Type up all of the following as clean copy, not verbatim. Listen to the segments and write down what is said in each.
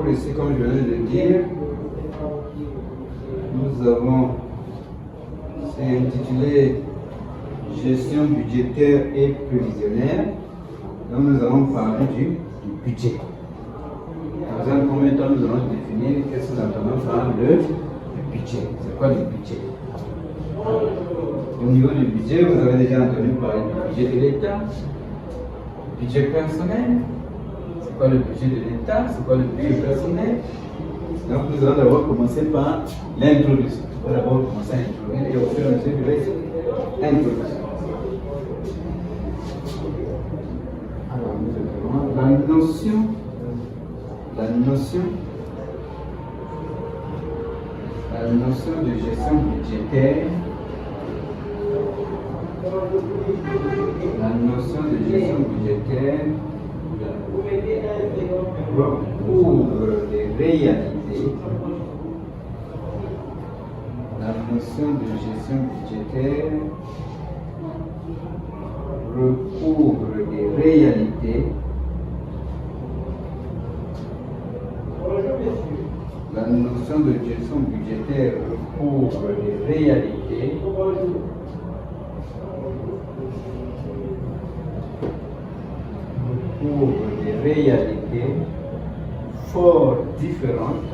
pour ici, comme je viens de le dire, nous avons, c'est intitulé Gestion budgétaire et prévisionnelle. Donc nous allons parler du budget. Dans un premier temps, nous allons définir qu'est-ce que nous entendons par le budget. C'est quoi le budget? Au niveau du budget, vous avez déjà entendu parler du budget de l'État, budget personnel. C'est quoi le budget de l'État? C'est quoi le budget personnel? Donc nous allons d'abord commencer par l'introduction. On va d'abord commencer à introduire et au fur et à mesure, je vais introduction. Alors, nous avons la notion de gestion budgétaire. La notion de gestion budgétaire recouvre des réalités. La notion de gestion budgétaire recouvre des réalités. La notion de gestion budgétaire recouvre des réalités. Recouvre des réalités fort différentes.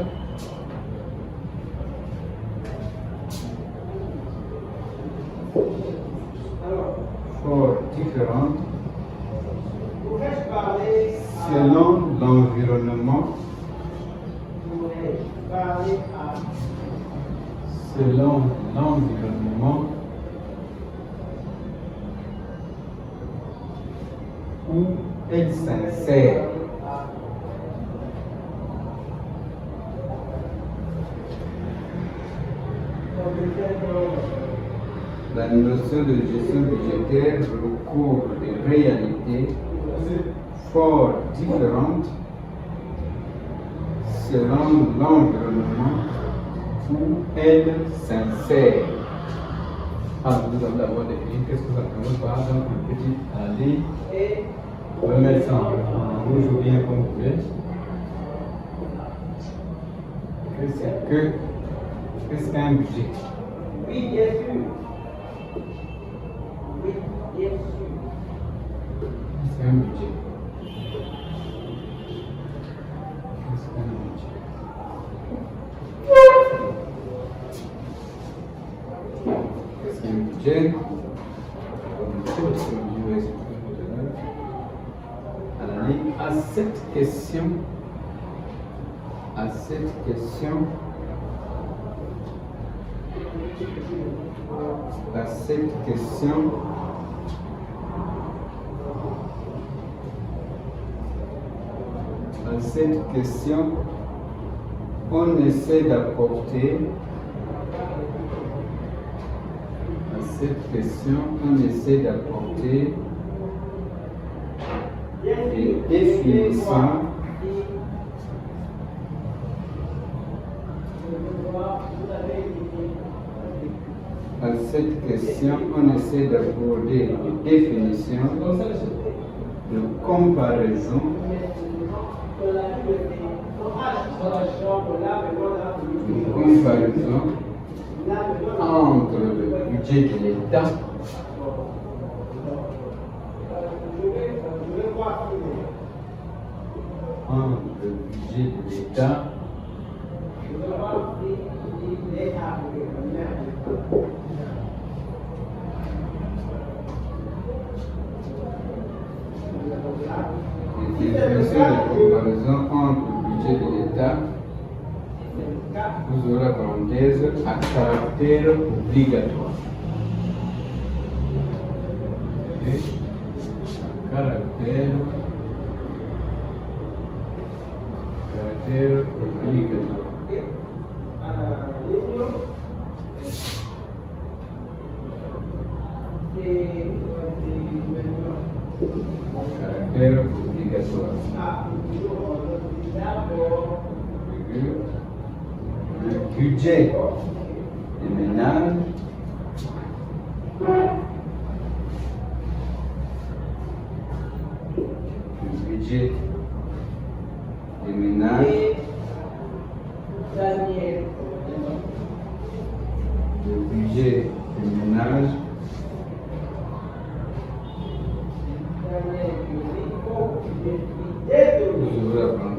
Selon l'environnement, où elle s'insère. La notion de gestion budgétaire recouvre des réalités fort différentes selon l'environnement où elle s'insère. Alors, nous allons d'abord définir qu'est-ce que nous entendons par dans une petite allée. On va mettre ça en rouge ou bien comme vous voulez. Qu'est-ce qu'un budget? Oui, bien sûr. Oui, bien sûr. Qu'est-ce qu'un budget? Qu'est-ce qu'un budget? Qu'est-ce qu'un budget? À cette question, on essaie d'apporter des définitions de comparaison entre le budget de l'État vous aurez la parenthèse à caractère obligatoire. Okay. Caractère obligatoire. Caractère obligatoire. Le budget des ménages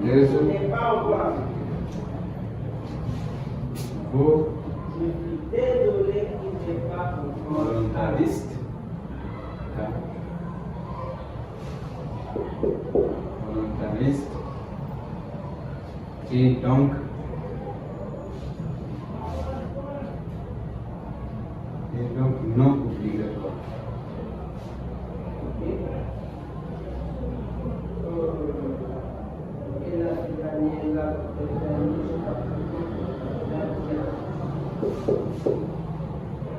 parenthèses, n'est pas encore. vos Je suis désolé qu'il n'est pas encore. volontaristes, et donc non obligatoire.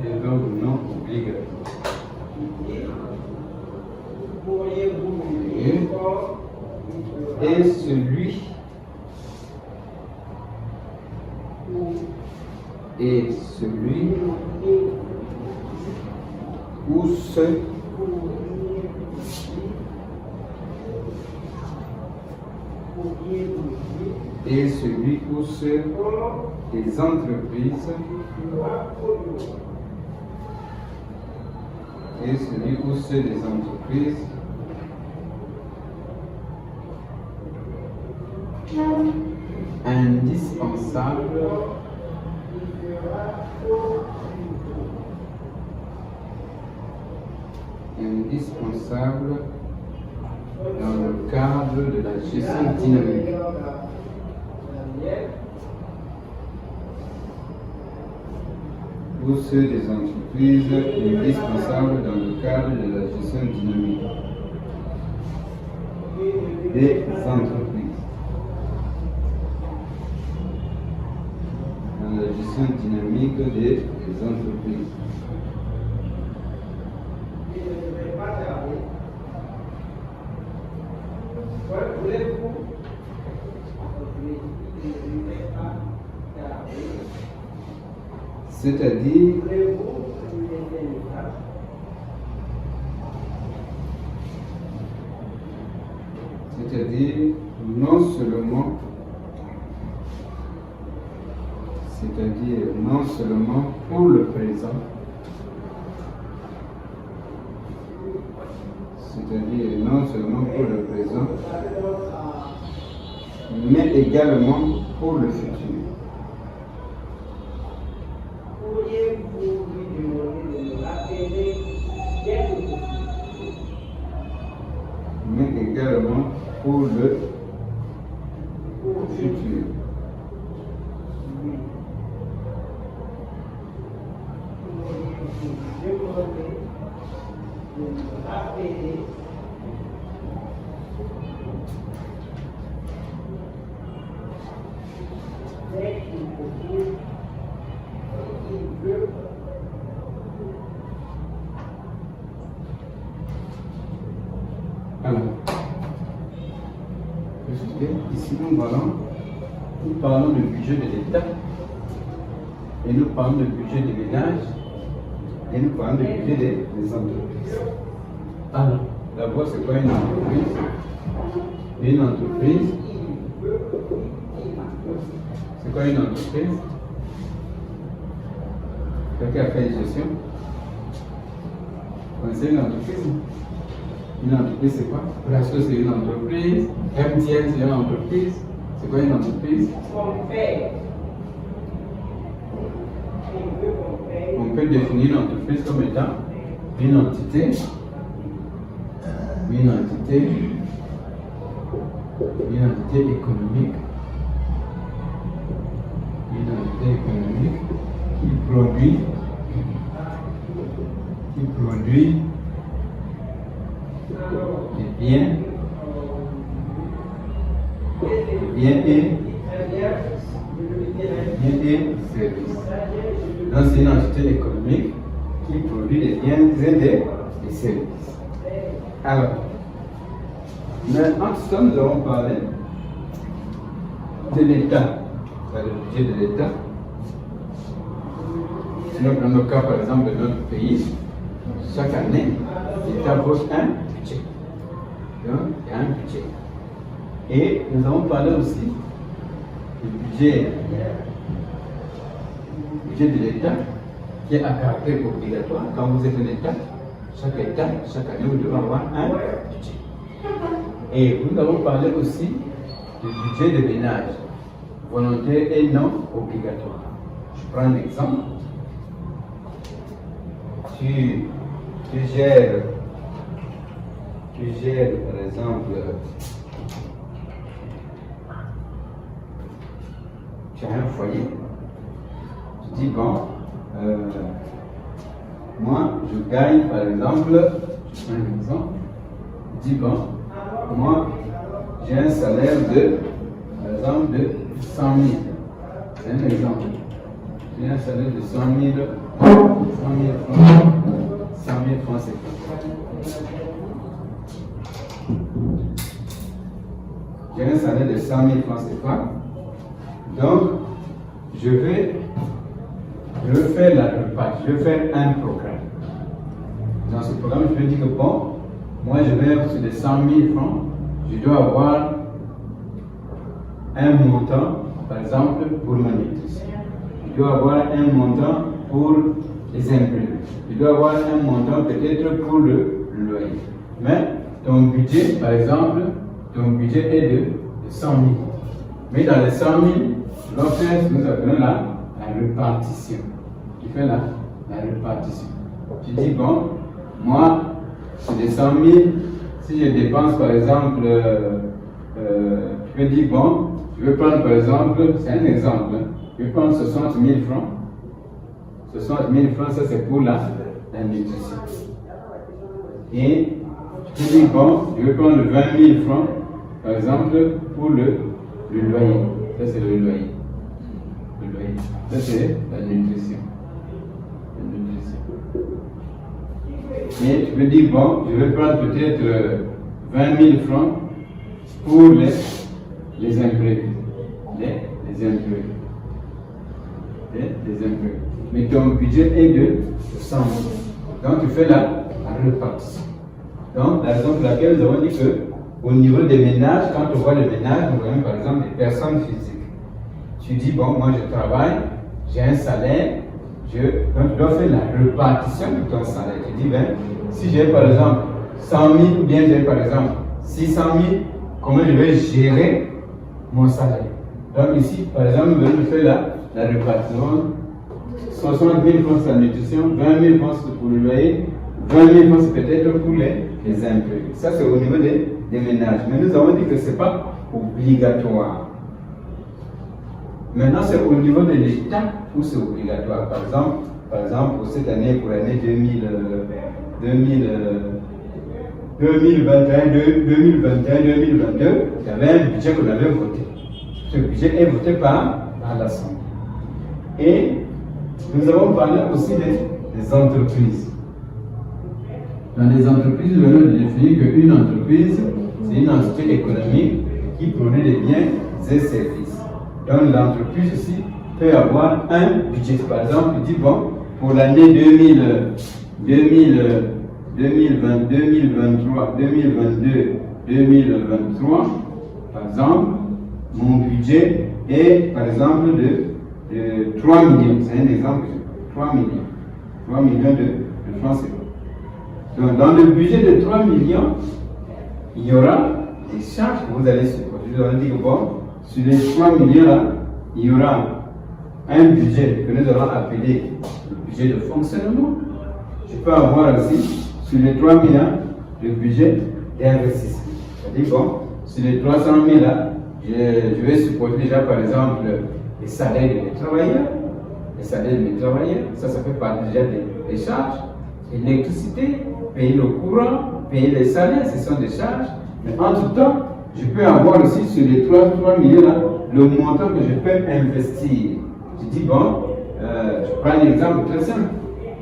Et donc non obligatoire. Et celui ou ceux et celui ou ceux des entreprises indispensable dans le cadre de la gestion dynamique. Ou ceux des entreprises indispensables dans le cadre de la gestion dynamique des entreprises. Dans la gestion dynamique des entreprises. C'est-à-dire non seulement pour le présent, mais également pour le futur. Pourriez-vous lui demander de me rappeler dès que possible? Mais également pour le futur. Oui. Pourriez-vous demander de me rappeler dès qu'il possible? Alors, ici nous parlons du budget de l'État, et nous parlons du budget des ménages, et nous parlons du budget des entreprises. Alors, d'abord, c'est quoi une entreprise? Une entreprise, c'est quoi une entreprise? Quelqu'un a fait une gestion? Vous connaissez une entreprise? Une entreprise, c'est quoi? Rasco, c'est une entreprise. MTN, c'est une entreprise. C'est quoi une entreprise? On peut définir une entreprise comme étant une entité économique. Une entité économique qui produit des biens et services. Donc c'est une entité économique qui produit des biens et des services. Alors, maintenant nous avons parlé de l'État, le budget de l'État. Si nous prenons le cas par exemple de notre pays, chaque année, l'État pose un budget. Donc, il y a un budget. Et nous avons parlé aussi du budget de l'État qui est à caractère obligatoire. Quand vous êtes un État, chaque année, vous devez avoir un budget. Et nous avons parlé aussi du budget de ménage, volontaire et non obligatoire. Je prends un exemple. Tu gères, par exemple, tu as un foyer. Tu dis, bon, moi, je gagne, par exemple, je prends un exemple, je dis, bon, moi, j'ai un salaire de, par exemple, de 100 000. C'est un exemple. J'ai un salaire de 100 000 francs, c'est quoi? J'ai un salaire de 100 000 francs, c'est quoi? Donc, je vais faire la repas, je vais faire un programme. Dans ce programme, je vais dire que bon, moi je vais sur les 100 000 francs, je dois avoir un montant, par exemple, pour ma nutrition. Je dois avoir un montant pour les imprimés. Je dois avoir un montant peut-être pour le loyer. Mais ton budget, par exemple, ton budget est de 100 000. Mais dans les 100 000, tu vas faire ce que nous appelons la répartition. Tu fais la répartition. Tu dis, bon, moi, sur les 100 000, si je dépense par exemple, tu peux dire, bon, je vais prendre par exemple, c'est un exemple, je vais prendre 60 000 francs. 60 000 francs, ça c'est pour la nutrition. Et tu peux dire, bon, je vais prendre 20 000 francs, par exemple, pour le loyer. Ça c'est le loyer. Le loyer. Ça c'est la nutrition. Et tu peux dire, bon, je vais prendre peut-être 20 000 francs pour les imprévus. Les imprévus. Les imprévus. Mais ton budget est de 100 000. Donc tu fais la répartition. Donc la raison pour laquelle nous avons dit que au niveau des ménages, quand on voit les ménages, nous voyons par exemple des personnes physiques. Tu dis, bon, moi je travaille, j'ai un salaire, donc tu dois faire la répartition de ton salaire. Tu dis, ben, si j'ai par exemple 100 000 ou bien j'ai par exemple 600 000, comment je vais gérer mon salaire? Donc ici, par exemple, nous allons faire la répartition. 60 000 francs c'est la nutrition, 20 000 francs c'est pour le loyer, 20 000 francs c'est peut-être pour les impayés. Ça c'est au niveau des ménages. Mais nous avons dit que ce n'est pas obligatoire. Maintenant c'est au niveau de l'État où c'est obligatoire. Par exemple, pour cette année, pour l'année 2021, 2022, il y avait un budget qu'on avait voté. Ce budget est voté par l'Assemblée. Et nous avons parlé aussi des entreprises. Dans les entreprises, nous allons définir qu'une entreprise, c'est une entité économique qui produit des biens et services. Donc l'entreprise aussi peut avoir un budget. Par exemple, il dit, bon, pour l'année 2023, par exemple, mon budget est, par exemple, de 3 millions. C'est un exemple. 3 millions de francs CFA. Donc, dans le budget de 3 millions, il y aura des charges que vous allez supporter. Je vous ai dit que, bon, sur les 3 millions-là, il y aura un budget que nous allons appeler le budget de fonctionnement. Je peux avoir aussi, sur les 3 millions, le budget d'investissement. C'est-à-dire, bon, sur les 300 000 là, je vais supporter déjà, par exemple, les salaires de mes travailleurs. Les salaires de mes travailleurs, ça fait partie déjà des charges. L'électricité, payer le courant, payer les salaires, ce sont des charges. Mais entre-temps, je peux avoir aussi sur les 3 millions là, le montant que je peux investir. Je dis, bon, je prends un exemple très simple.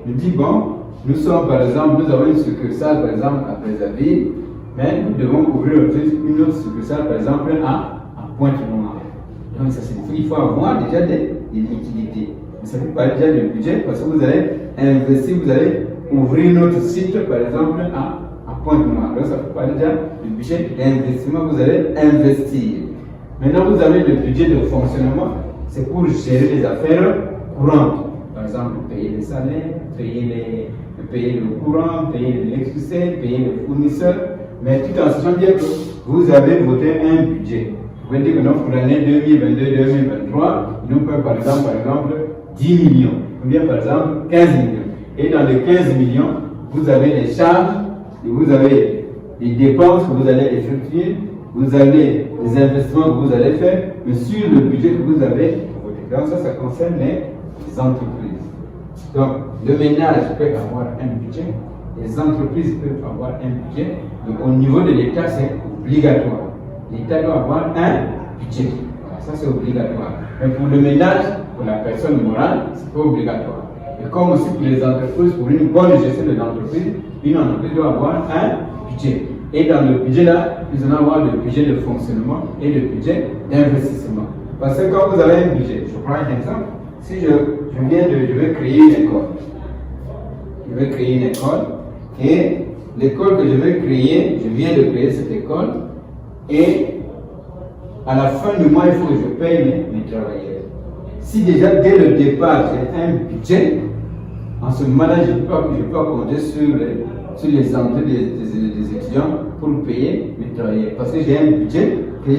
Je dis, bon, nous sommes par exemple, nous avons une succursale par exemple à Brazzaville, mais nous devons ouvrir une autre succursale par exemple à Pointe-Noire. Donc ça signifie qu'il faut avoir déjà des liquidités. Mais ça fait pas déjà du budget parce que vous allez investir, vous allez ouvrir notre site par exemple à Pointe-Noire. Donc ça fait pas déjà du budget d'investissement, vous allez investir. Maintenant vous avez le budget de fonctionnement, c'est pour gérer les affaires courantes. Par exemple, payer les salaires, payer le courant, payer l'électricité, payer les fournisseurs, mais tout en sachant bien que vous avez voté un budget. pouvez dire que non, pour l'année 2022-2023, il nous prend par exemple 10 millions, ou bien par exemple 15 millions. Et dans les 15 millions, vous avez les charges, et vous avez les dépenses que vous allez effectuer, vous avez les investissements que vous allez faire, mais sur le budget que vous avez. Donc ça concerne les entreprises. Donc le ménage peut avoir un budget, les entreprises peuvent avoir un budget. Donc au niveau de l'État, c'est obligatoire. L'État doit avoir un budget. Voilà, ça c'est obligatoire. Mais pour le ménage, pour la personne morale, c'est pas obligatoire. Et comme aussi pour les entreprises, pour une bonne gestion de l'entreprise, une entreprise doit avoir un budget. Et dans le budget là, nous allons avoir le budget de fonctionnement et le budget d'investissement. Parce que quand vous avez un budget, je prends un exemple, si je vais créer une école. Je vais créer une école et l'école que je vais créer, je viens de créer cette école et à la fin du mois, il faut que je paye mes travailleurs. Si déjà dès le départ, j'ai un budget, en ce moment-là, je peux compter sur les entrées des étudiants pour payer mes travailleurs. Parce que j'ai un budget que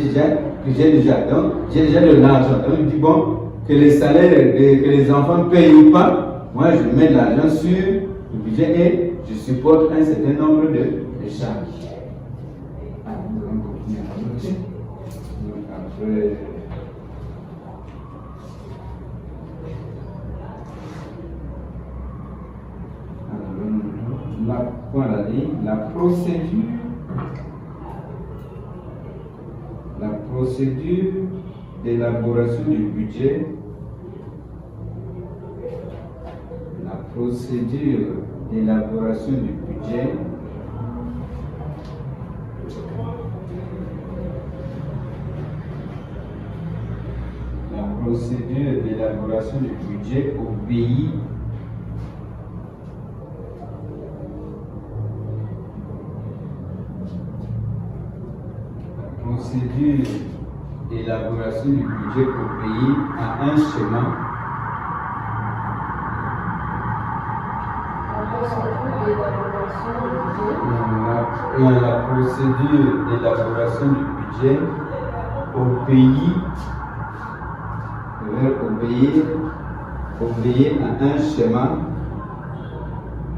j'ai déjà. Donc, j'ai déjà de l'argent. Donc, je dis, bon, que les salaires, que les enfants payent ou pas, moi, je mets de l'argent sur le budget et je supporte un certain nombre de charges. Nous allons continuer à noter. Donc, après. La procédure d'élaboration du budget. La procédure d'élaboration du budget. La procédure d'élaboration du budget obéit procédure d'élaboration du budget obéit à un schéma. La procédure d'élaboration du budget obéit à un schéma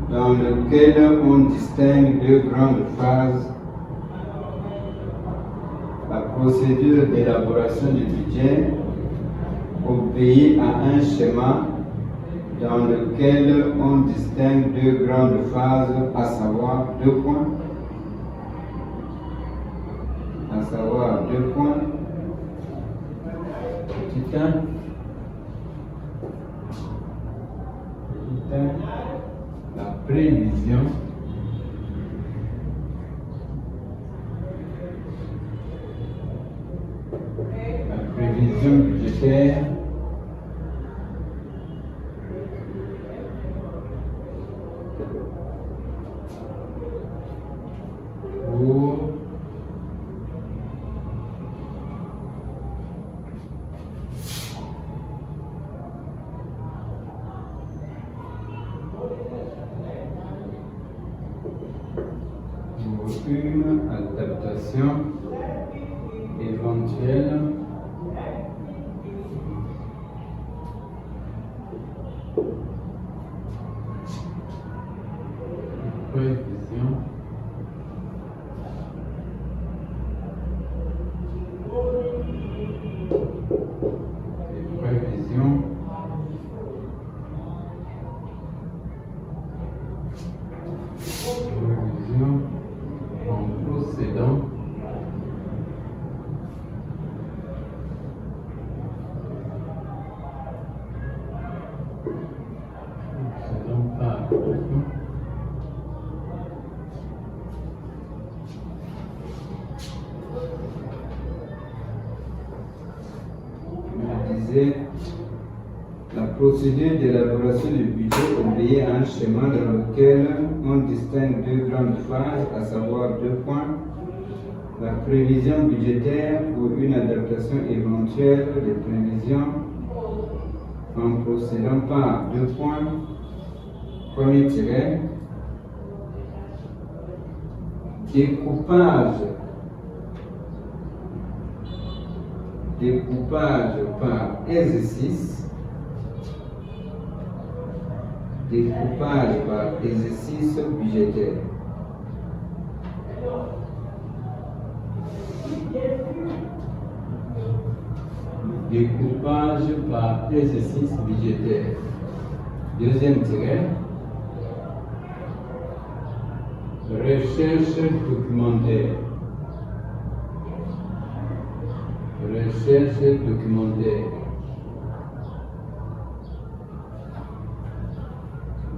dans lequel on distingue deux grandes phases. La procédure d'élaboration du budget obéit à un schéma dans lequel on distingue deux grandes phases, à savoir deux points. Petit 1. La prévision. Prévision budgétaire pour une adaptation éventuelle prévision en procédant par la procédure d'élaboration du budget obéit à un schéma dans lequel on distingue deux grandes phases, à savoir deux points. La prévision budgétaire pour une adaptation éventuelle des prévisions en procédant par deux points. Premier tiret, Découpage par exercice. Découpage par exercice budgétaire. Découpage par exercice budgétaire. Deuxième tiret. Recherche documentaire. Recherche documentaire.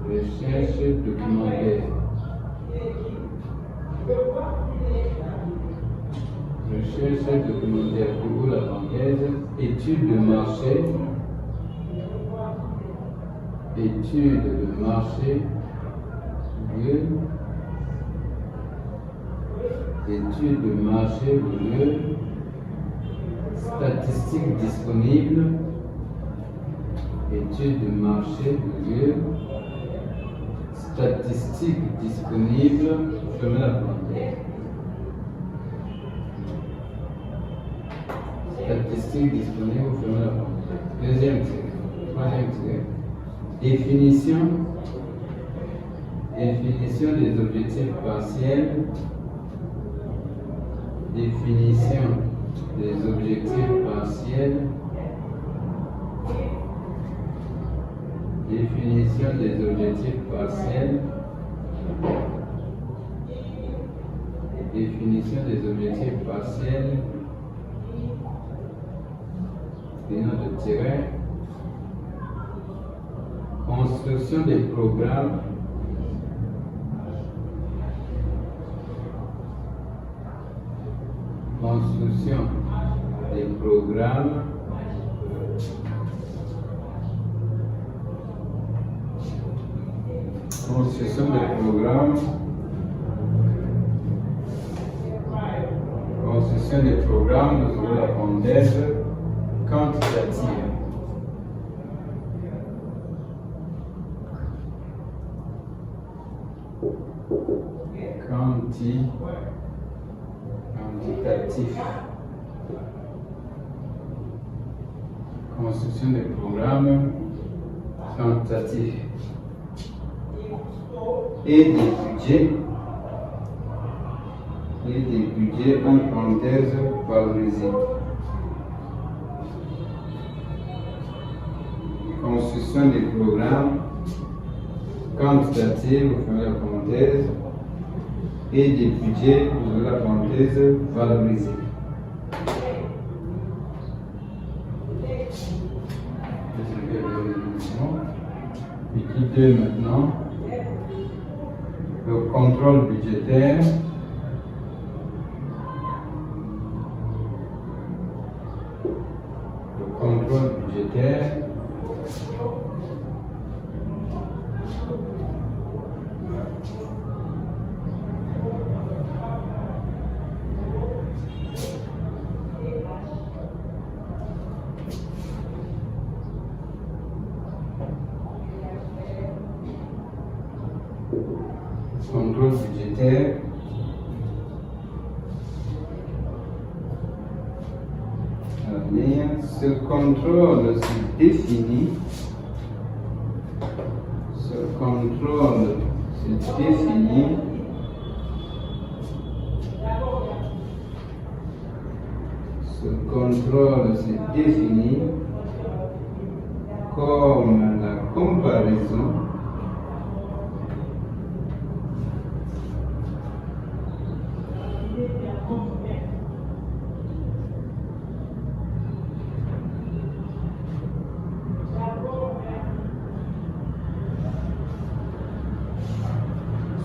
Recherche documentaire. Recherche documentaire. Pour la parenthèse. Étude de marché. Étude de marché. Étude de marché. Statistiques disponibles. Étude de marché. Statistiques disponibles. Fermez la parenthèse. Statistiques disponibles. Fermez la parenthèse. Deuxième tiret. Troisième tiret. Définition. Définition des objectifs partiels. Définition des objectifs partiels. Définition des objectifs partiels. Définition des objectifs partiels. Bilan de tiret. Construction des programmes. Construction des programmes. Construction des programmes. Construction des programmes, nous avons la parenthèse quantitative. Quantitatif. Construction des programmes quantitatifs. Et des budgets. Et des budgets en parenthèse valorisés. Construction des programmes quantitatifs, vous fermez la parenthèse, et des budgets, vous ouvrez la parenthèse, valorisés. Étude 2 maintenant. Le contrôle budgétaire. Le contrôle budgétaire. Contrôle budgétaire. Ce contrôle se définit. Ce contrôle se définit. Ce contrôle se définit comme la comparaison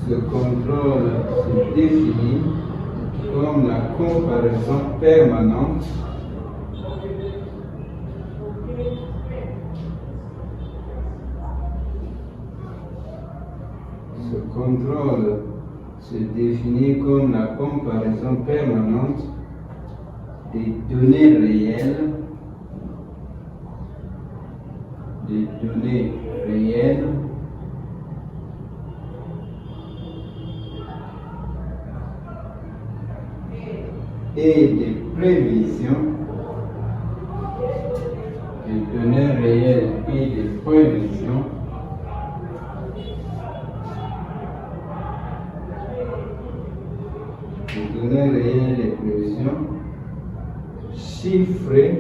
Ce contrôle se définit comme la comparaison permanente Ce contrôle se définit comme la comparaison permanente des données réelles et des prévisions données réelles et des prévisions. Les données réelles et prévisions chiffrées,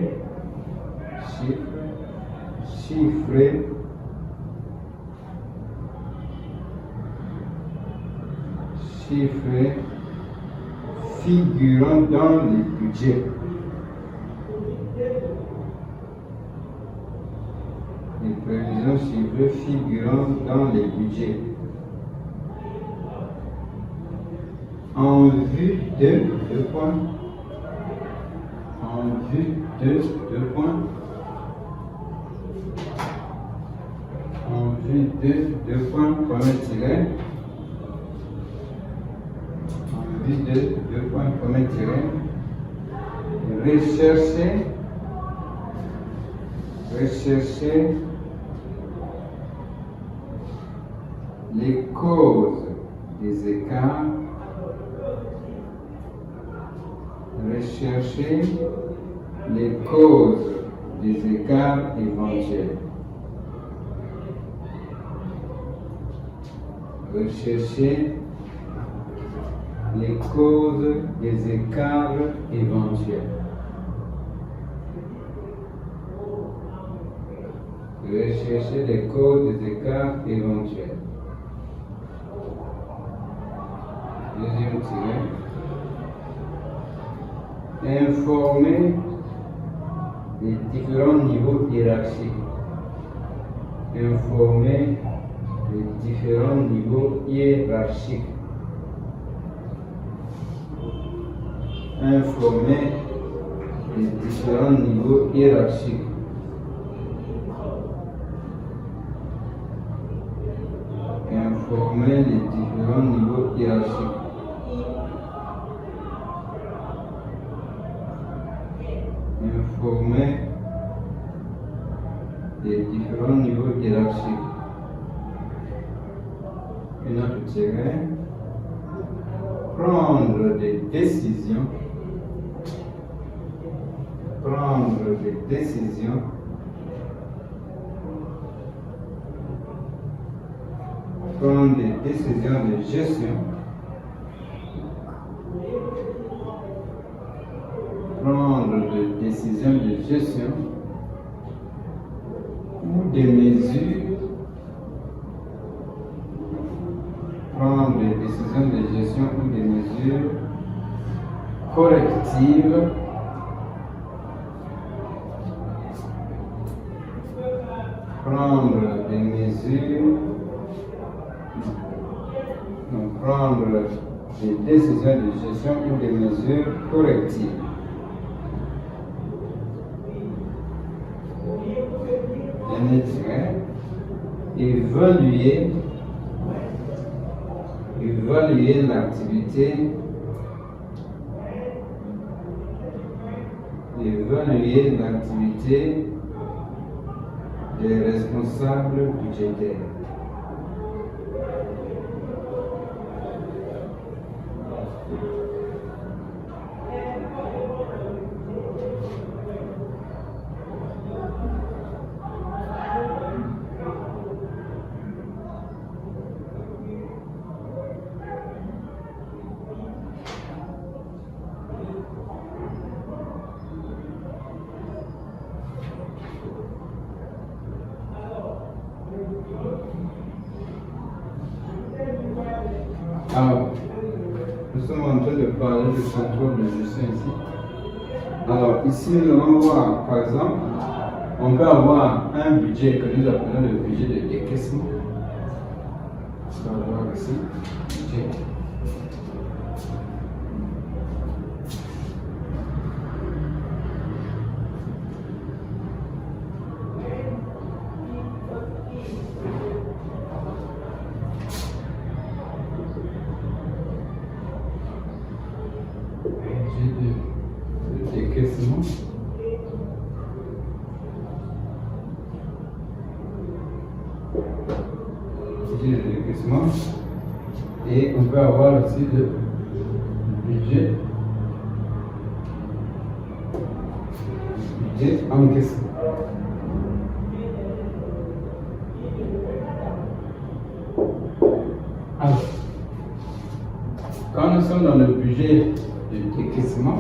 figurant dans les budgets. Les prévisions chiffrées figurant dans les budgets. En vue de deux points. En vue de deux points. En vue de deux points, premier tiret. En vue de deux points, premier tiret. Rechercher les causes des écarts. Rechercher les causes des écarts éventuels. Rechercher les causes des écarts éventuels. Rechercher les causes des écarts éventuels. Deuxième tiret. Informer les différents niveaux hiérarchiques. Informer les différents niveaux hiérarchiques. Informer les différents niveaux hiérarchiques. Informer les différents niveaux hiérarchiques. Informer les différents niveaux hiérarchiques. Une autre tiret. Prendre des décisions. Prendre des décisions. Prendre des décisions de gestion. Prendre des décisions de gestion ou des mesures. Prendre des décisions de gestion ou des mesures correctives. Prendre des mesures. Prendre des décisions de gestion ou des mesures correctives. Dernier tiret. Évaluer l'activité. Évaluer l'activité des responsables budgétaires. Alors, nous sommes en train de parler de contrôle de gestion ici. Alors, ici, nous allons voir, par exemple, on peut avoir un budget que nous appelons le budget de décaissement. On va voir ici, budget. Et on peut avoir aussi le budget encaissement. Alors, quand nous sommes dans le budget de décaissement,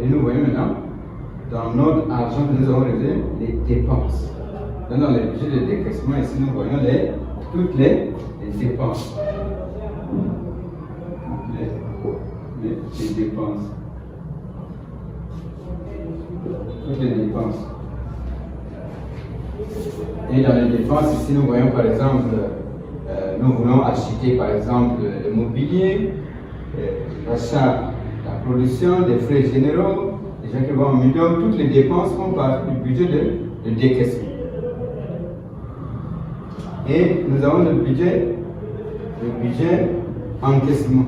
et nous voyons maintenant dans notre argent que nous avons réalisé les dépenses. Donc, dans le budget de décaissement, ici nous voyons toutes les dépenses. Les dépenses. Toutes les dépenses. Et dans les dépenses, ici nous voyons par exemple, nous voulons acheter par exemple le mobilier, l'achat, la production, des frais généraux, les gens qui vont en millions, toutes les dépenses font partie du budget de décaissement. Et nous avons le budget encaissement.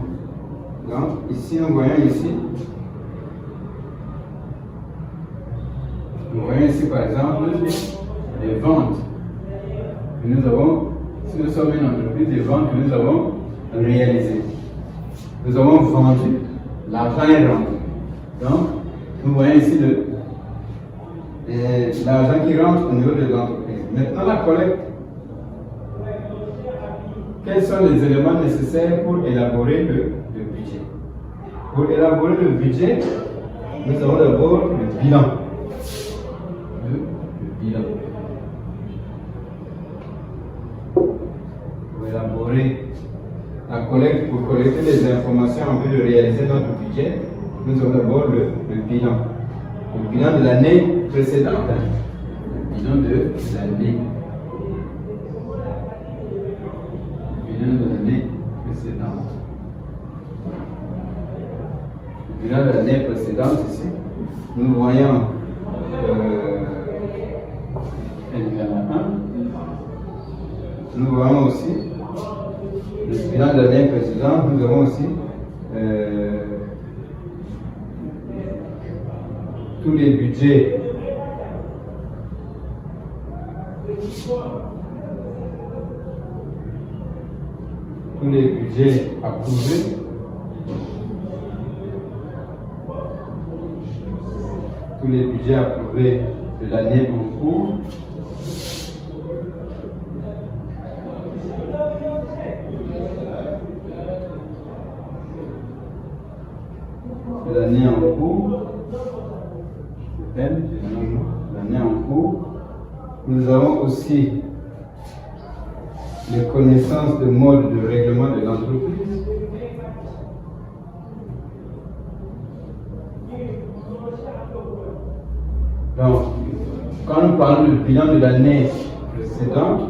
Donc ici nous voyons ici par exemple les ventes que nous avons, si nous sommes une entreprise, des ventes que nous avons réalisées. Nous avons vendu, l'argent est rentré. Donc, nous voyons ici l'argent qui rentre au niveau de l'entreprise. Maintenant, la collecte. Quels sont les éléments nécessaires pour élaborer le budget? Pour élaborer le budget, nous avons d'abord le bilan. Le bilan. Pour élaborer la collecte, pour collecter les informations en vue de réaliser notre budget, nous avons d'abord le bilan. Le bilan de l'année précédente. Le bilan de l'année. Le bilan de l'année précédente. Le bilan de l'année précédente ici, nous voyons nous voyons aussi le bilan de l'année précédente, nous avons aussi tous les budgets approuvés, tous les budgets approuvés de l'année en cours. L'année en cours, l'année en cours, nous avons aussi les connaissances de mode de règlement de l'entreprise. Donc, quand nous parlons du bilan de l'année précédente,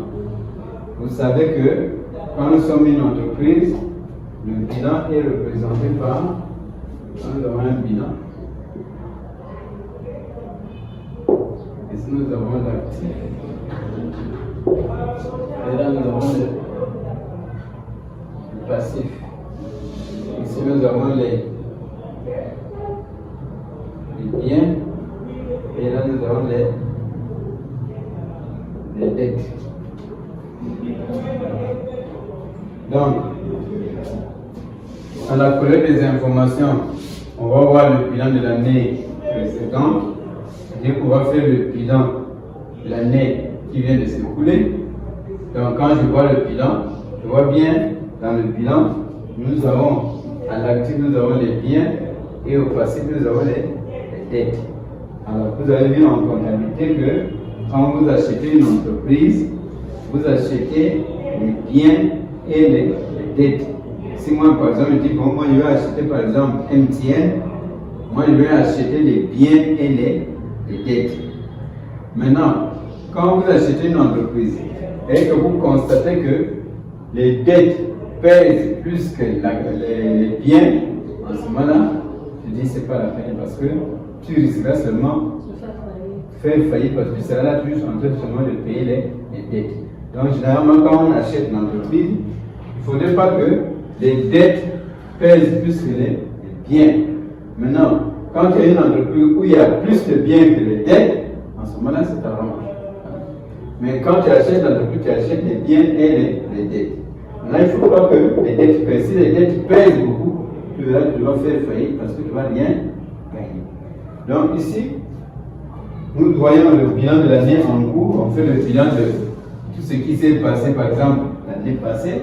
vous savez que quand nous sommes une entreprise, le bilan est représenté par, nous avons un bilan. Ici nous avons l'actif. Et là nous avons le passif. Ici nous avons les biens. Et là nous avons les dettes. Donc, à la collecte des informations, on va voir le bilan de l'année précédente. C'est-à-dire qu'on va faire le bilan de l'année qui vient de s'écouler. Donc quand je vois le bilan, je vois bien dans le bilan, nous avons à l'actif, nous avons les biens et au passif, nous avons les dettes. Alors vous avez vu en comptabilité que quand vous achetez une entreprise, vous achetez les biens et les dettes. Si moi par exemple je dis bon, moi je vais acheter par exemple MTN, moi je vais acheter les biens et les dettes. Maintenant, quand vous achetez une entreprise et que vous constatez que les dettes pèsent plus que les biens, en ce moment-là, je dis c'est pas la peine parce que tu risqueras seulement faire faillite parce que tu seras là toujours en train seulement de payer les dettes. Donc généralement quand on achète une entreprise, il ne faudrait pas que les dettes pèsent plus que les biens. Maintenant, quand tu as une entreprise où il y a plus de biens que les dettes, en ce moment-là, c'est arrange. Mais quand tu achètes l'entreprise, tu achètes les biens et les dettes. Là, il ne faut pas que les dettes pèsent. Si les dettes pèsent beaucoup, tu vas faire faillite parce que tu ne vas rien gagner. Donc ici, nous voyons le bilan de l'année en cours. On fait le bilan de tout ce qui s'est passé, par exemple, l'année passée.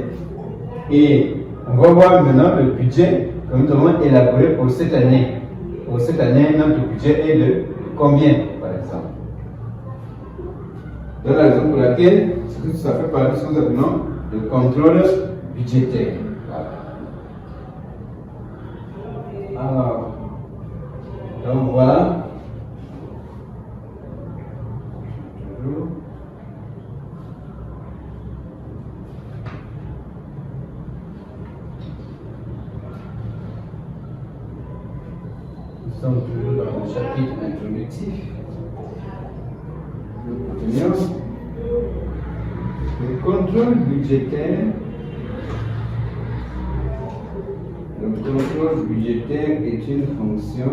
Et on va voir maintenant le budget que nous avons élaboré pour cette année. Pour cette année, notre budget est de combien, par exemple? C'est la raison pour laquelle ça fait partie de ce que nous appelons le contrôle budgétaire. Alors, donc voilà. Nous sommes toujours dans le chapitre introductif. Le contrôle budgétaire. Le contrôle budgétaire est une fonction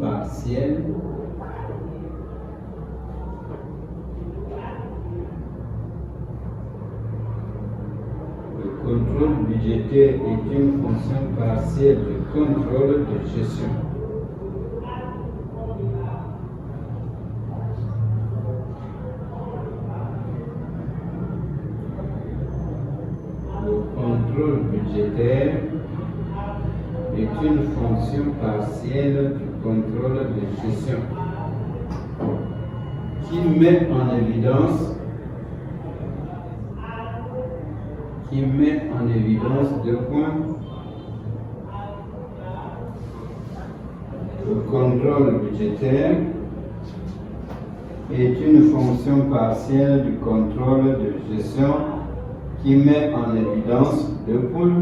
partielle Le contrôle budgétaire est une fonction partielle du contrôle de gestion. Le contrôle budgétaire est une fonction partielle du contrôle de gestion qui met en évidence deux points. Le contrôle budgétaire est une fonction partielle du contrôle de gestion qui met en évidence deux points.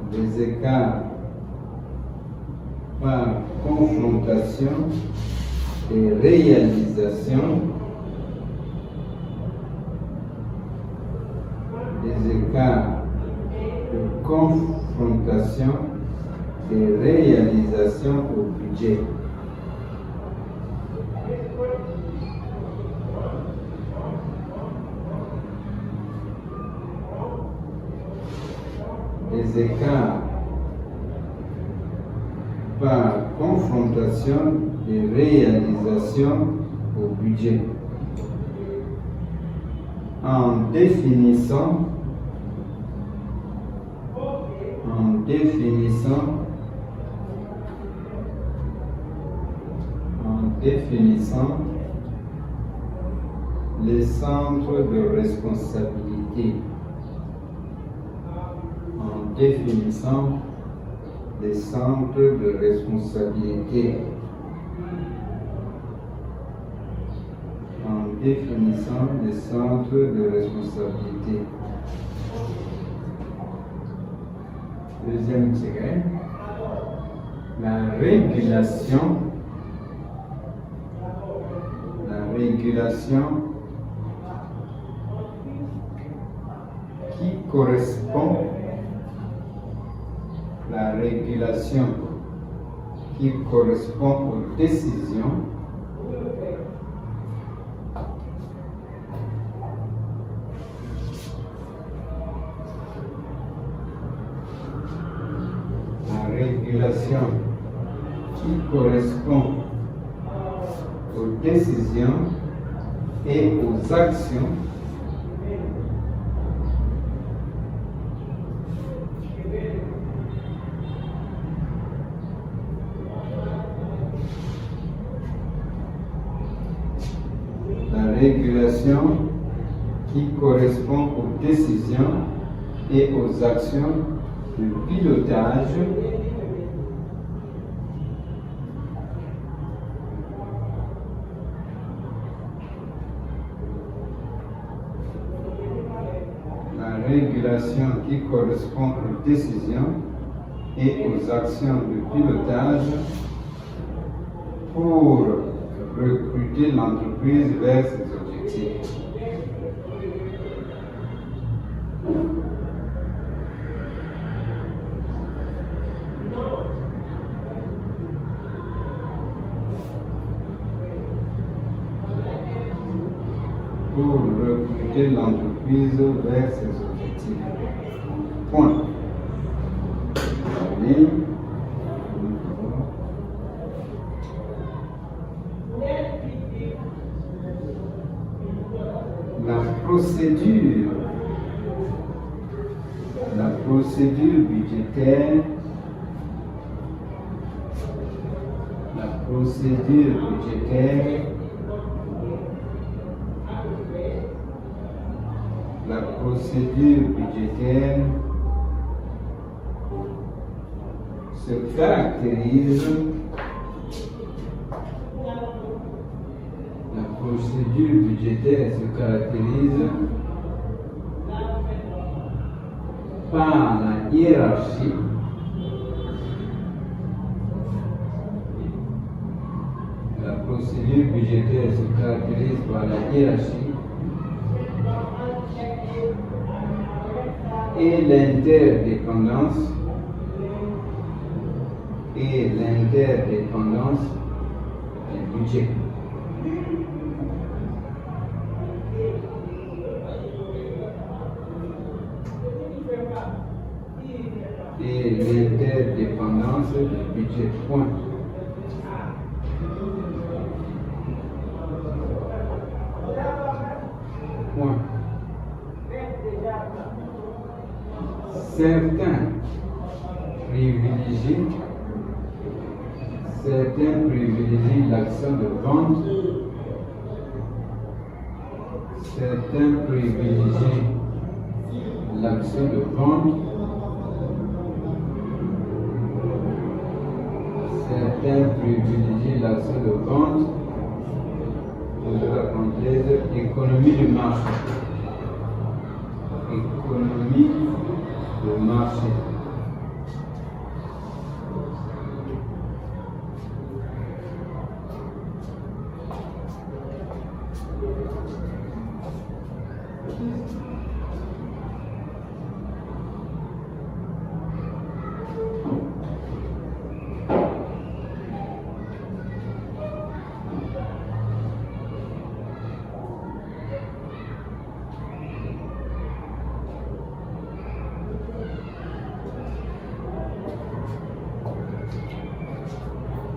Les écarts par confrontation et réalisation de confrontation et réalisation au budget. Les écarts par confrontation et réalisation au budget. En définissant les centres de responsabilité. En définissant les centres de responsabilité. En définissant les centres de responsabilité. Deuxième tiré, la régulation qui correspond aux décisions et aux actions qui correspond aux décisions et aux actions de pilotage régulation qui correspond aux décisions et aux actions de pilotage pour recruter l'entreprise vers ses objectifs. Pour recruter l'entreprise vers ses objectifs. Point. Allez. La procédure budgétaire, la procédure budgétaire se caractérise. La procédure budgétaire se caractérise par la hiérarchie La procédure budgétaire se caractérise par la hiérarchie et l'interdépendance du budget. Et l'interdépendance du budget. Point. Point. Certains privilégient l'action de vente. Certains privilégient l'action de vente. Certains privilégient l'action de vente. Ouvre la parenthèse, économie du marché. Économie du marché.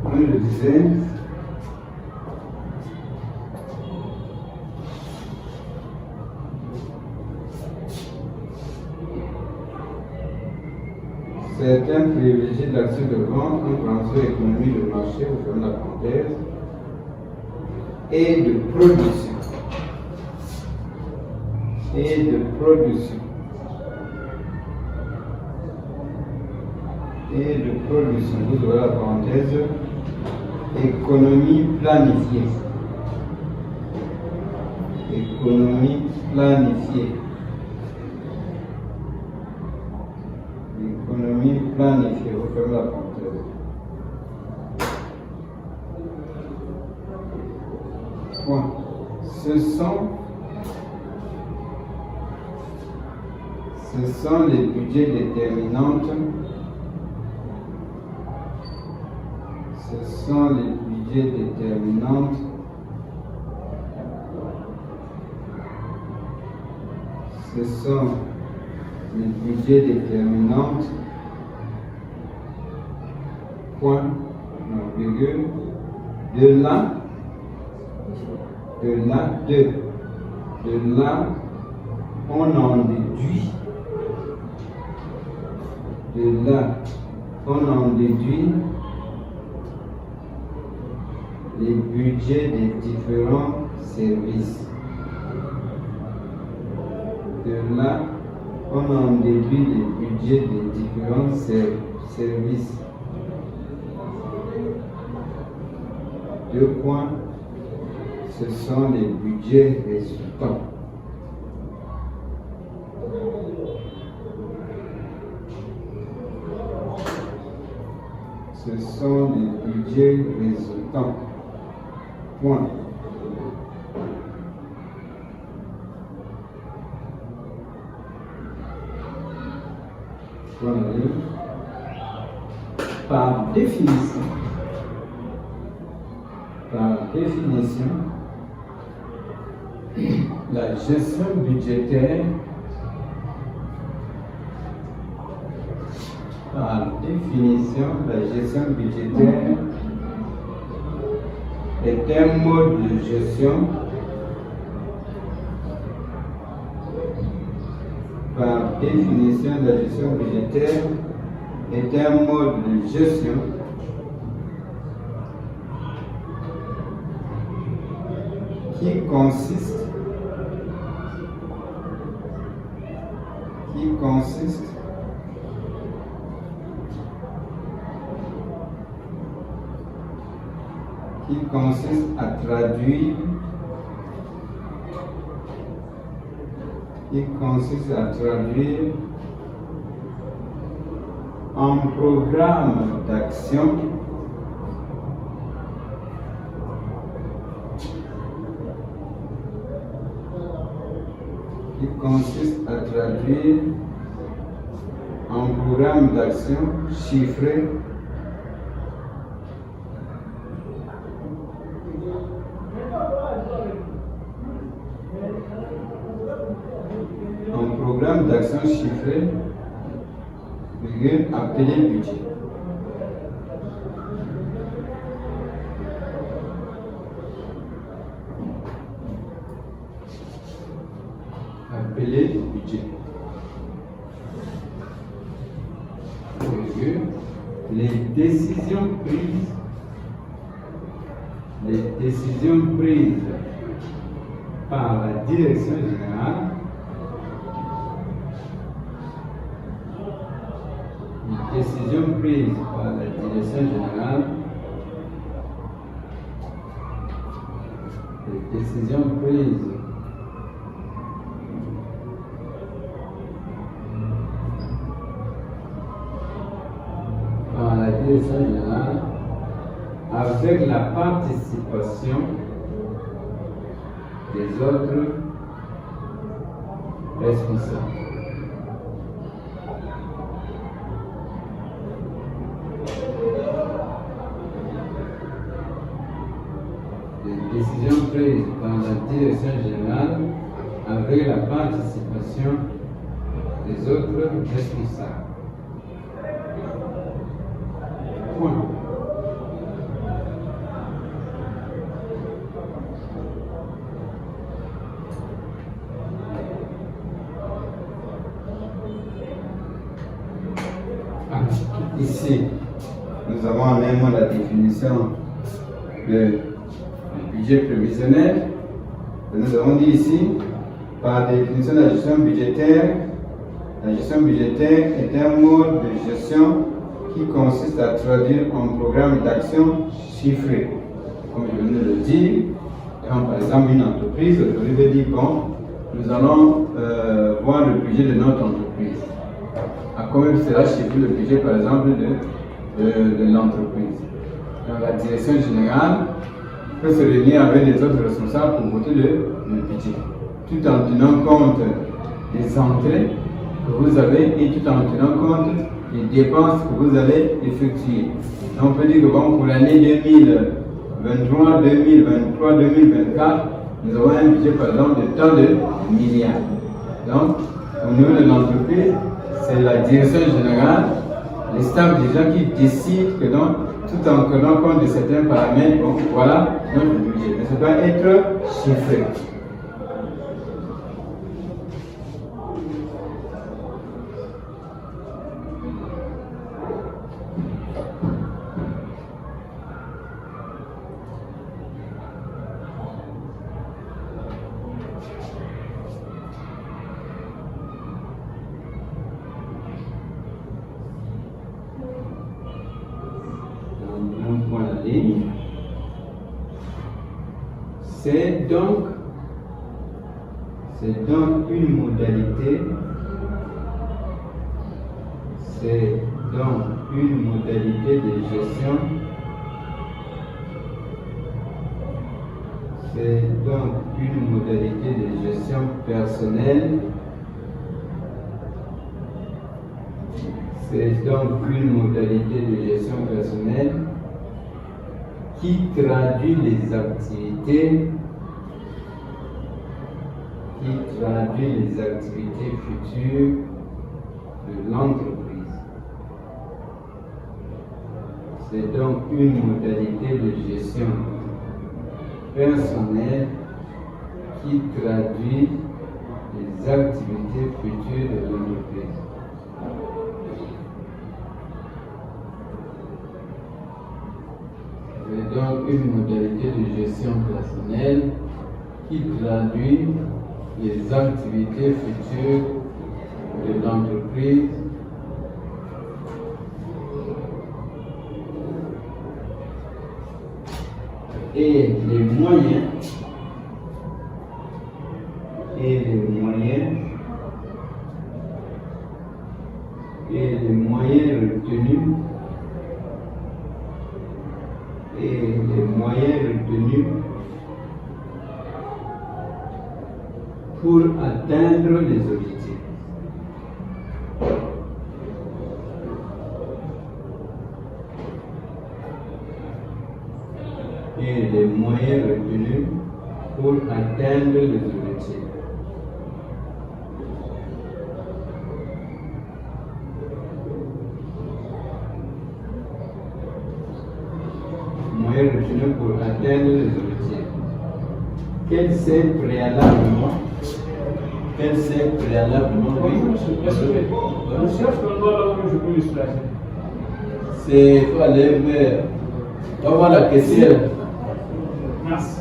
Comme je le disais, certains privilégient l'action de vente en transfert économie de marché, vous fermez la parenthèse, et de production. Vous ouvrez la parenthèse, économie planifiée. Économie planifiée. Économie planifiée. Vous fermez la parenthèse. Point. Ce sont les budgets déterminantes. Ce sont les budgets déterminantes point, non, virgule, de là on en déduit les budgets des différents services. De là, on en déduit les budgets des différents services. Deux points, ce sont les budgets résultants. budget résultant. Point. Voilà. Par définition, la gestion budgétaire, est un mode de gestion par définition, la gestion budgétaire est un mode de gestion qui consiste à traduire en programme d'action chiffré appelé budget. Les décisions prises par la direction générale avec la participation des autres responsables. Les décisions prises par la direction générale avec la participation des autres responsables. Point. Ici, nous avons en même la définition du budget prévisionnel. Nous avons dit ici, par définition de la gestion budgétaire est un mode de gestion qui consiste à traduire un programme d'action chiffré. Comme je viens de le dire, quand par exemple une entreprise veut dire bon, nous allons voir le budget de notre entreprise. À combien sera chiffré le budget par exemple de l'entreprise. Donc la direction générale peut se réunir avec les autres responsables pour voter le budget, tout en tenant compte des entrées que vous avez et tout en tenant compte des dépenses que vous allez effectuer. Donc on peut dire que bon, pour l'année 2023, 2023, 2024, nous avons un budget par exemple de tant de milliards. Donc au niveau de l'entreprise, c'est la direction générale, les staffs des gens qui décident que donc, tout en tenant compte de certains paramètres, bon, voilà notre budget. Mais ça doit être chiffré. C'est donc une modalité de gestion C'est donc une modalité de gestion personnelle. C'est donc une modalité de gestion personnelle qui traduit les activités futures de l'entreprise. C'est donc une modalité de gestion personnelle qui traduit les activités futures de l'entreprise. C'est donc une modalité de gestion personnelle qui traduit les activités futures de l'entreprise et les moyens retenus pour atteindre les objectifs. Et les moyens retenus pour atteindre les objectifs. Moyens retenus pour atteindre les objectifs. Quel c'est préalablement? C'est quoi les mères? On va voir la question. Merci.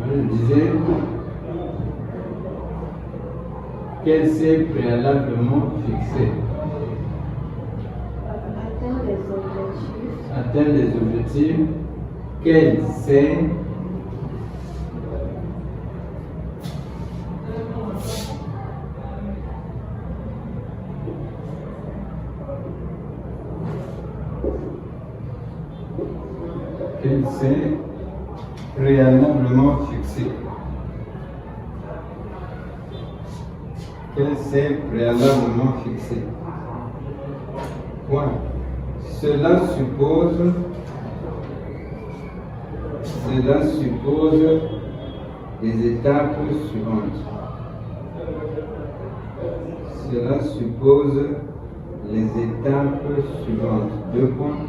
Je disais, quel c'est préalablement fixé? Atteindre les objectifs. Quel c'est préalablement fixé? Quel c'est préalablement fixé? Point. Cela suppose les étapes suivantes. Cela suppose les étapes suivantes. 2 points.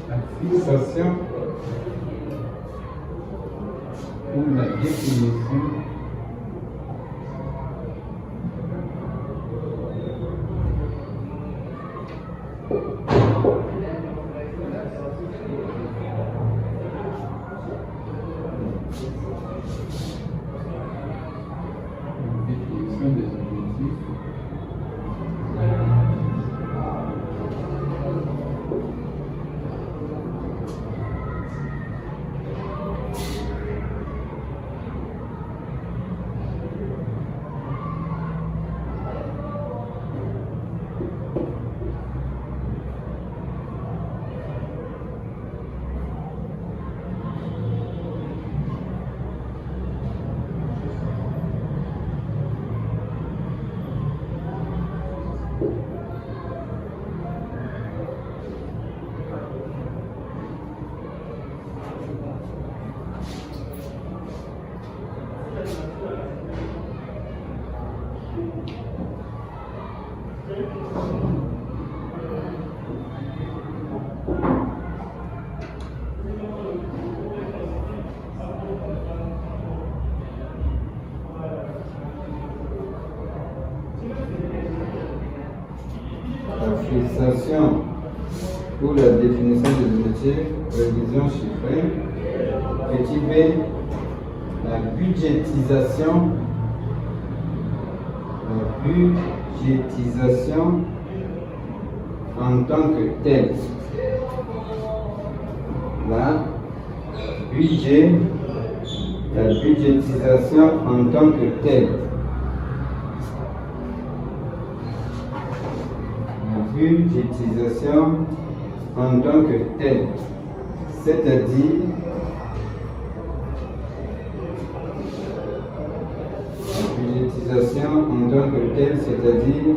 La fixation ou la définition des objectifs. La fixation pour la définition des objectifs, révision chiffrée. Petit b, la budgétisation. La budgétisation en tant que telle. La budgétisation en tant que telle. La budgétisation en tant que telle. C'est-à-dire la budgétisation en tant que telle, c'est-à-dire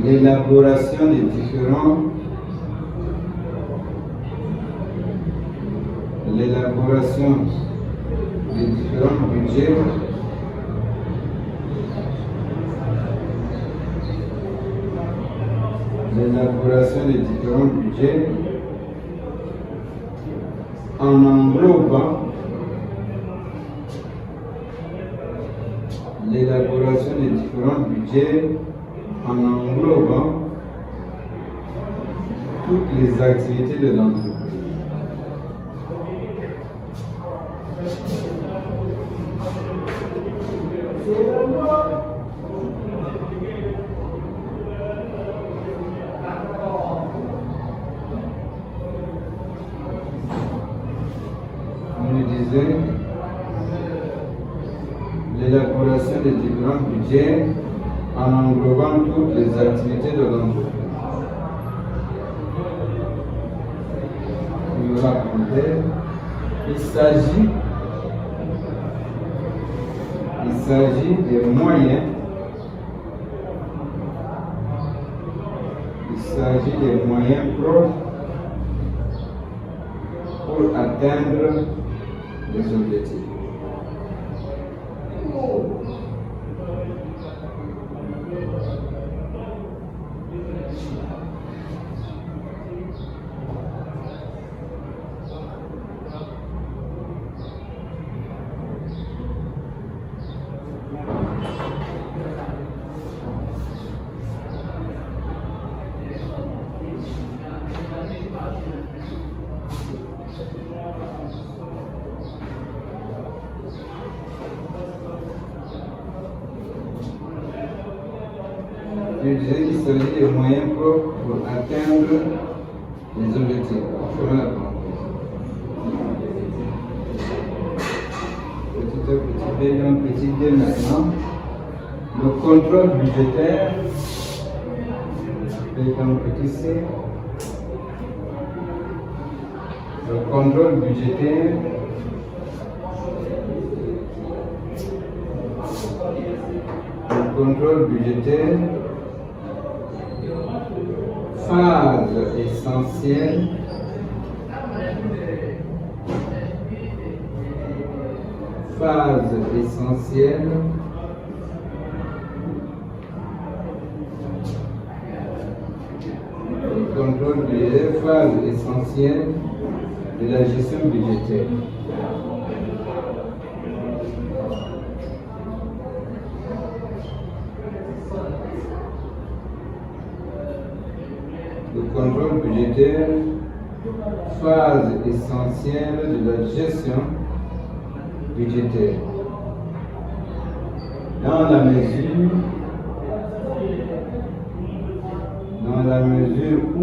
l'élaboration des différents budgets en englobant toutes les activités de l'entreprise. On nous disait l'élaboration des différents budgets en englobant toutes les activités de l'entreprise. On nous racontait, il s'agit des moyens. Il s'agit des moyens propres pour atteindre les objectifs. Je disais qu'il s'agit des moyens propres pour atteindre les objectifs. Fermez la parenthèse. Petit a, petit b, donc petit d maintenant. Le contrôle budgétaire, donc petit c. Le contrôle budgétaire phase essentielle le contrôle budgétaire, phase essentielle de la gestion budgétaire. Le contrôle budgétaire, phase essentielle de la gestion budgétaire. Dans la mesure où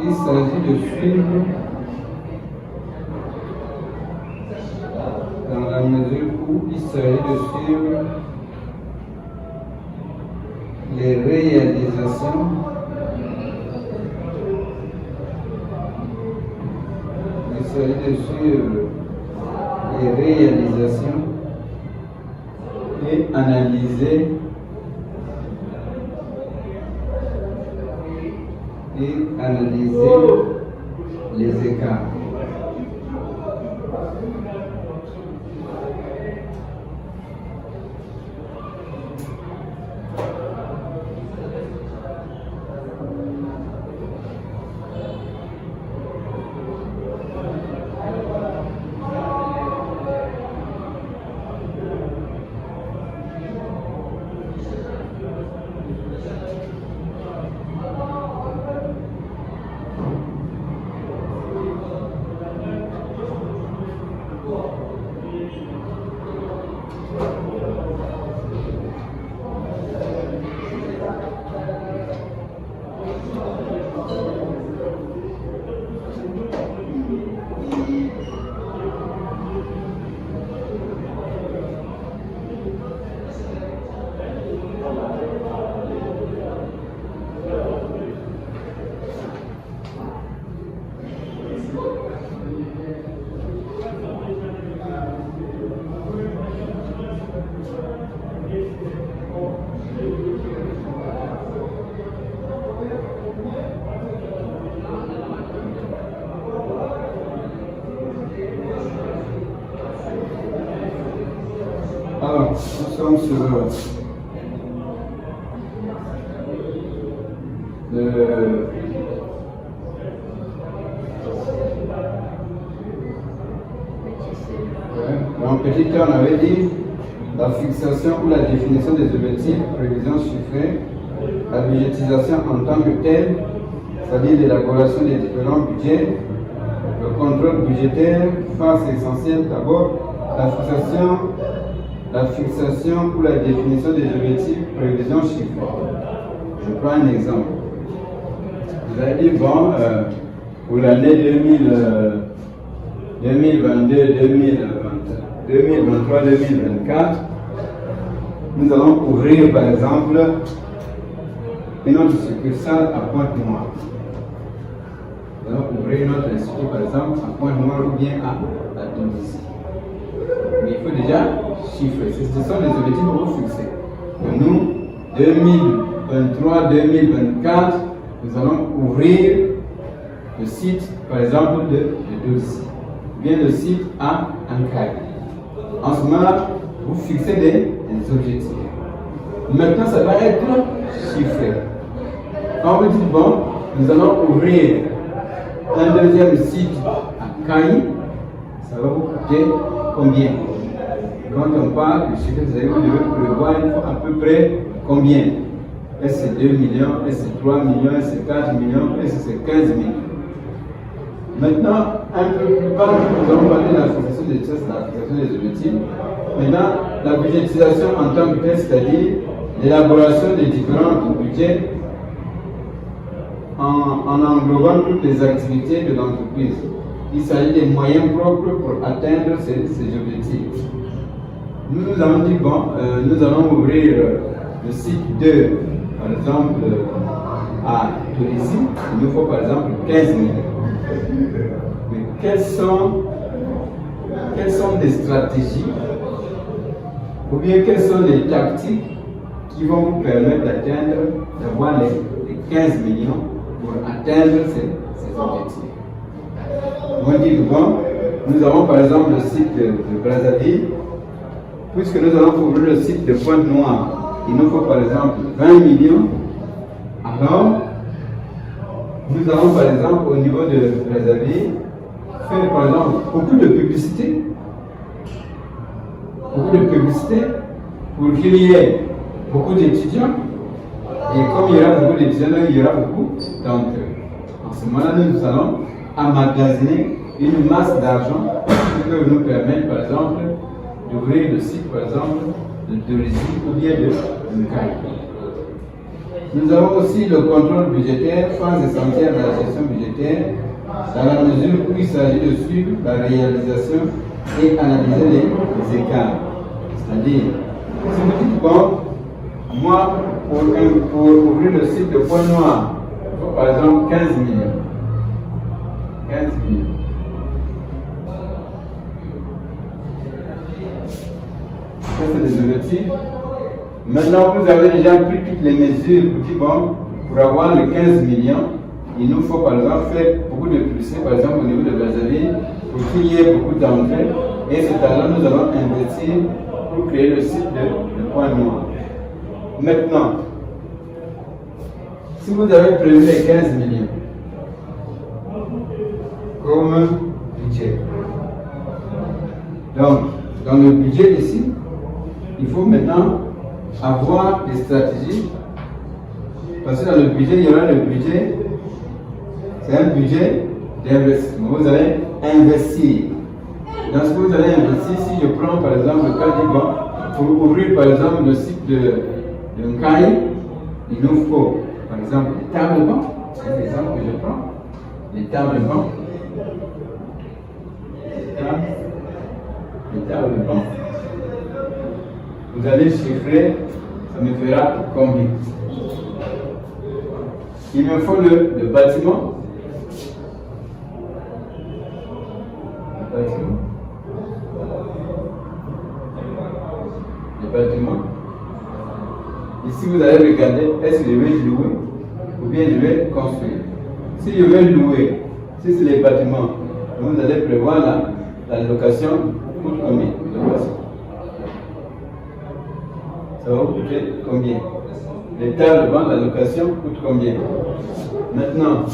il s'agit de suivre les réalisations et analyser les écarts. Alors, nous sommes sur dans petit temps, on avait dit la fixation ou la définition des objectifs, prévisions chiffrées, la budgétisation en tant que telle, c'est-à-dire l'élaboration des différents budgets, le contrôle budgétaire, phase essentielle d'abord, la fixation ou la définition des objectifs, prévisions chiffrées. Je prends un exemple. Vous avez dit, bon, pour l'année 2023-2024, nous allons ouvrir par exemple une autre succursale à Pointe-Noire. Nous allons ouvrir une autre institut par exemple à Pointe-Noire ou bien à Tunisie. Mais il faut déjà chiffrer. Ce sont les objectifs que vous fixez. Pour nous, 2023-2024, nous allons ouvrir le site par exemple de Dossi, ou bien le site à Ankara. En ce moment-là, vous fixez des objectifs. Maintenant, ça va être chiffré. Quand vous dites, bon, nous allons ouvrir un deuxième site à Caï, ça va vous coûter combien? Quand on parle de chiffre, vous devez prévoir, il faut à peu près combien? Est-ce que c'est 2 millions? Est-ce que c'est 3 millions? Est-ce que c'est 4 millions? Est-ce que c'est 15 millions? Maintenant, un peu plus bas, nous allons parler de la fixation des tests, la fixation des objectifs. Maintenant, la budgétisation en tant que telle, c'est-à-dire l'élaboration des différents budgets en englobant toutes les activités de l'entreprise. Il s'agit des moyens propres pour atteindre ces objectifs. Nous avons dit, bon, nous allons ouvrir le site 2, par exemple, à Tunisie. Il nous faut par exemple 15 millions. Mais quelles sont les stratégies ou bien quelles sont les tactiques qui vont vous permettre d'avoir les 15 millions pour atteindre ces objectifs? On dit bon, nous avons par exemple le site de Brazzaville. Puisque nous allons couvrir le site de Pointe-Noire, il nous faut par exemple 20 millions. Alors, nous allons par exemple au niveau de Brazzaville faire par exemple beaucoup de publicité. Beaucoup de publicité pour qu'il y ait beaucoup d'étudiants. Et comme il y aura beaucoup d'étudiants, il y aura beaucoup d'entrées. En ce moment-là, nous allons emmagasiner une masse d'argent qui peut nous permettre par exemple d'ouvrir le site, par exemple, de Dorizi ou bien de Nkai. Nous avons aussi le contrôle budgétaire, phase essentielle de la gestion budgétaire, dans la mesure où il s'agit de suivre la réalisation et analyser les écarts. C'est-à-dire, si vous dites, bon, moi, pour ouvrir le site de Pointe-Noire, il faut par exemple 15 millions. 15 millions. Ça, c'est des objectifs. Maintenant, vous avez déjà pris toutes les mesures pour dire, bon, pour avoir les 15 millions, il nous faut par exemple faire beaucoup de publicité, par exemple au niveau de Brazzaville, pour qu'il y ait beaucoup d'entrées. Et cet argent, nous allons investir pour créer le site de Pointe-Noire. Maintenant, si vous avez prévu les 15 millions comme budget, donc dans le budget ici, il faut maintenant avoir des stratégies, parce que dans le budget, il y aura le budget, c'est un budget d'investissement. Vous allez investir. Dans ce que vous allez investir, si je prends par exemple le cas du banc, pour ouvrir par exemple le site de Nkai, il nous faut par exemple des tables banc, c'est l'exemple que je prends, des tables banc, des tables banc. Vous allez chiffrer, ça me fera combien? Il me faut le bâtiment. Le bâtiment. Ici, vous allez regarder, est-ce que je vais louer ou bien je vais construire? Si je vais louer, si c'est les bâtiments, vous allez prévoir la location pour combien? Ça va vous coûter combien? Les tables de vente, la location coûte combien? Maintenant,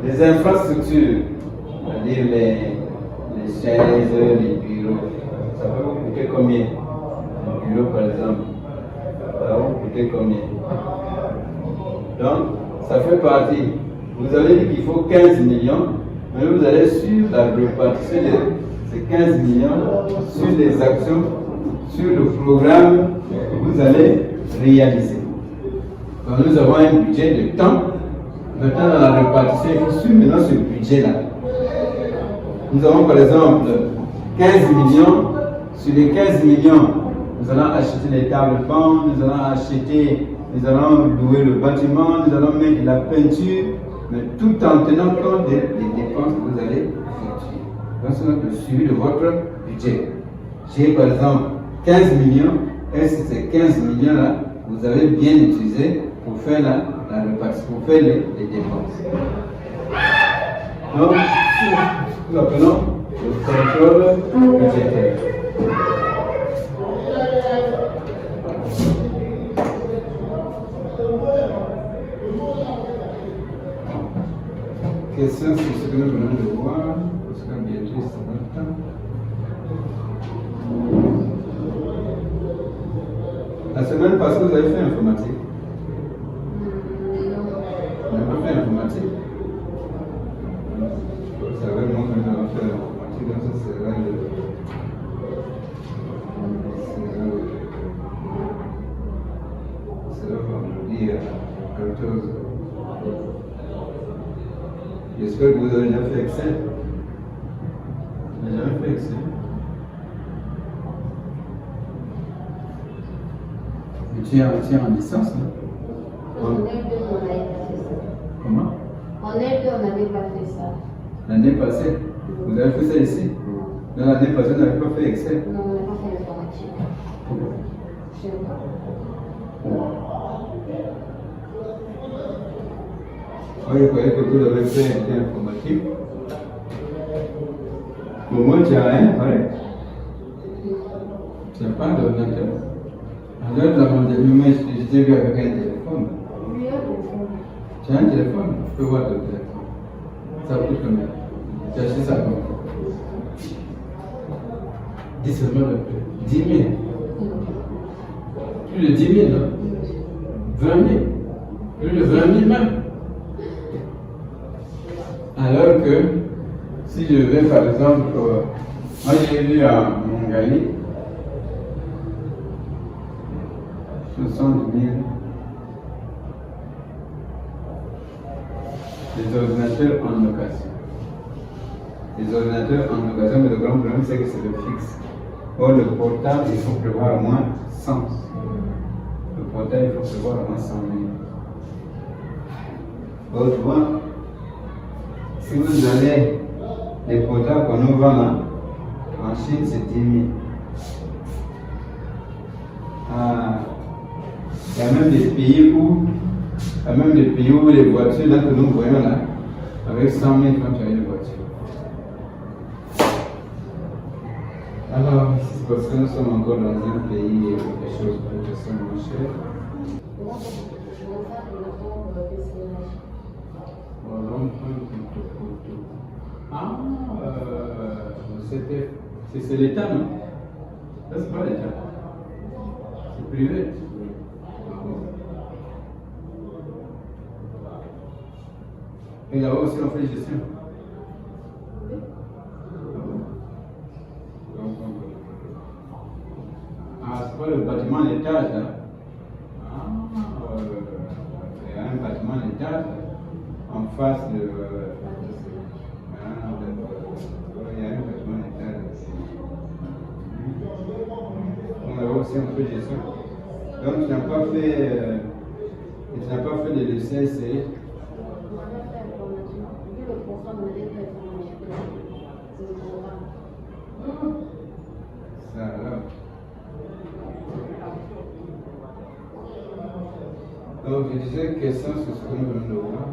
les infrastructures, c'est-à-dire les chaises, les bureaux, ça va vous coûter combien? Un bureau par exemple, ça va vous coûter combien? Donc, ça fait partie. Vous avez dit qu'il faut 15 millions, mais vous allez sur la répartition de ces 15 millions sur les actions, sur le programme que vous allez réaliser. Donc, nous avons un budget de temps. Maintenant, dans la répartition, il faut suivre maintenant ce budget-là. Nous avons par exemple 15 millions. Sur les 15 millions, nous allons acheter les tables bancs, nous allons louer le bâtiment, nous allons mettre de la peinture, mais tout en tenant compte des dépenses que vous allez effectuer. Donc, c'est notre suivi de votre budget. J'ai par exemple 15 millions. Est-ce que ces 15 millions-là, vous avez bien utilisé pour faire la répartition, pour faire les dépenses? Donc, nous appelons le contrôle budgétaire. Question sur ce que nous venons de voir, parce que bientôt c'est notre temps. La semaine passée, vous avez fait informatique? Vous n'avez pas fait informatique? C'est vrai, moi, quand nous allons faire l'informatique, donc ça sera vendredi à 14h. J'espère que vous avez déjà fait Excel. Vous n'avez jamais fait Excel? Mais tu es en licence, non? En L2, on n'avait pas fait ça. Comment? En L2, on n'avait pas fait ça. L'année passée? Vous avez fait ça ici? Non, l'année passée, vous n'avez pas fait Excel? Non, on n'a pas fait l'informatique. Je sais pas. Moi, je croyais que vous avez fait l'informatique. Au moins, tu as rien, pareil. Tu n'as pas d'ordinateur. Alors, dans mon début, moi, je t'ai vu avec un téléphone. Oui, un téléphone. Tu as un téléphone? Je peux voir ton téléphone. Ça coûte combien? Tu as acheté ça combien? Dis seulement le prix. 10 000. Plus de 10 000, non? 20 000. Plus de 20 000 même. Alors que, si je vais par exemple, moi j'ai vu à Mongali, 60 000, des ordinateurs en location. Les ordinateurs en location, mais le grand problème c'est que c'est le fixe. Or, le portable, il faut prévoir au moins 100. Le portable, il faut prévoir au moins 100 000. Or, tu vois, si vous allez, les portables qu'on nous vend là, en Chine, c'est 10 000. Il y a même des pays où les voitures là, que nous voyons là, avec 100 000 quand tu as une voiture. Alors, c'est parce que nous sommes encore dans un pays où les choses sont moins chères. Ah, c'est l'État, non? Ça, c'est pas l'État. C'est privé. Et là-bas aussi, on fait gestion. Ah, c'est pas le bâtiment à l'étage, là. Il y a un bâtiment à l'étage en face de. Il y a un bâtiment à l'étage aussi. On a aussi un peu de gestion. Donc, tu n'as pas fait de l'ECSC. Ça alors. Donc, je disais question sur ce que nous venons de voir.